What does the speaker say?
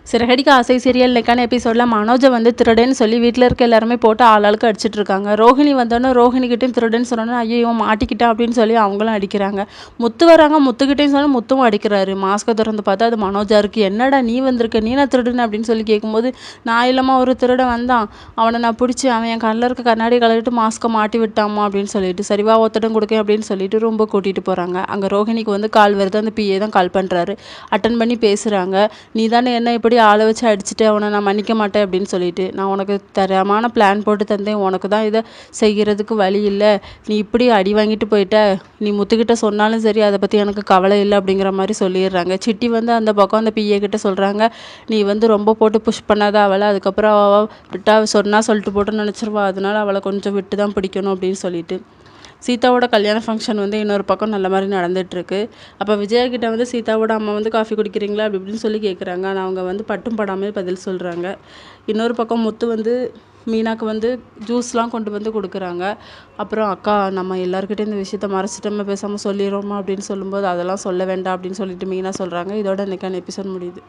சிறகடிக்க ஆசை சீரியல் இன்னைக்கான எபிசோடில் மனோஜை வந்து திருடன்னு சொல்லி வீட்டில் இருக்க எல்லாருமே போட்டு ஆளாளுக்கு அடிச்சிட்டு இருக்காங்க. ரோஹிணி வந்தோன்னே ரோஹிணிக்கிட்டையும் திருடன்னு சொன்னோன்னே ஐயோ மாட்டிக்கிட்டேன் அப்படின்னு சொல்லி அவங்களும் அடிக்கிறாங்க. முத்து வராங்க, முத்துக்கிட்டையும் சொல்லி முத்துவும் அடிக்கிறாரு. மாஸ்கை திறந்து பார்த்தா அது மனோஜா இருக்குது. என்னடா நீ வந்திருக்க, நீ நான் திருடுன்னு அப்படின்னு சொல்லி கேட்கும்போது நான் இல்லாமல் ஒரு திருடன் வந்தான், அவனை நான் பிடிச்சி அவன் என் கண்ணில் இருக்க கண்ணாடி கலவிட்டு மாஸ்கை மாட்டி விட்டாமா அப்படின்னு சொல்லிட்டு சரிவா ஒத்தடம் கொடுக்கேன் அப்படின்னு சொல்லிட்டு ரொம்ப கூட்டிகிட்டு போகிறாங்க. அங்கே ரோஹிணிக்கு வந்து கால் வருது. அந்த பிஏ தான் கால் பண்ணுறாரு. அட்டன் பண்ணி பேசுகிறாங்க. நீ தானே என்ன இப்படி ஆளை வச்சு அடிச்சுட்டு அவனை நான் மன்னிக்க மாட்டேன் அப்படின்னு சொல்லிட்டு, நான் உனக்கு தரமான பிளான் போட்டு தந்தேன், உனக்கு தான் இதை செய்கிறதுக்கு வழி இல்லை, நீ இப்படி அடி வாங்கிட்டு போயிட்ட, நீ முத்துக்கிட்ட சொன்னாலும் சரி அதை பற்றி எனக்கு கவலை இல்லை அப்படிங்கிற மாதிரி சொல்லிடுறாங்க. சிட்டி வந்து அந்த பக்கம் அந்த பிஏ கிட்ட சொல்கிறாங்க, நீ வந்து ரொம்ப போட்டு புஷ் பண்ணாத அவளை, அதுக்கப்புறம் அவள் விட்டா சொன்னால் சொல்லிட்டு போட்டுன்னு நினச்சிருவா, அதனால அவளை கொஞ்சம் விட்டு தான் பிடிக்கணும் அப்படின்னு சொல்லிட்டு. சீதாவோட கல்யாண ஃபங்க்ஷன் வந்து இன்னொரு பக்கம் நல்ல மாதிரி நடந்துகிட்ருக்கு. அப்போ விஜயா கிட்ட வந்து சீதாவோட அம்மா வந்து காஃபி குடிக்கிறீங்களா அப்படி இப்படின்னு சொல்லி கேட்குறாங்க. ஆனால் அவங்க வந்து பட்டும் படாமல் பதில் சொல்கிறாங்க. இன்னொரு பக்கம் முத்து வந்து மீனாக்கு வந்து ஜூஸ்லாம் கொண்டு வந்து கொடுக்குறாங்க. அப்புறம் அக்கா நம்ம எல்லாருக்கிட்டையும் இந்த விஷயத்த மறைச்சிட்டோமா, பேசாமல் சொல்லிடுறோமா அப்படின்னு சொல்லும்போது அதெல்லாம் சொல்ல வேண்டாம் அப்படின்னு சொல்லிட்டு மீனா சொல்கிறாங்க. இதோட இன்றைக்கான எபிசோட் முடியுது.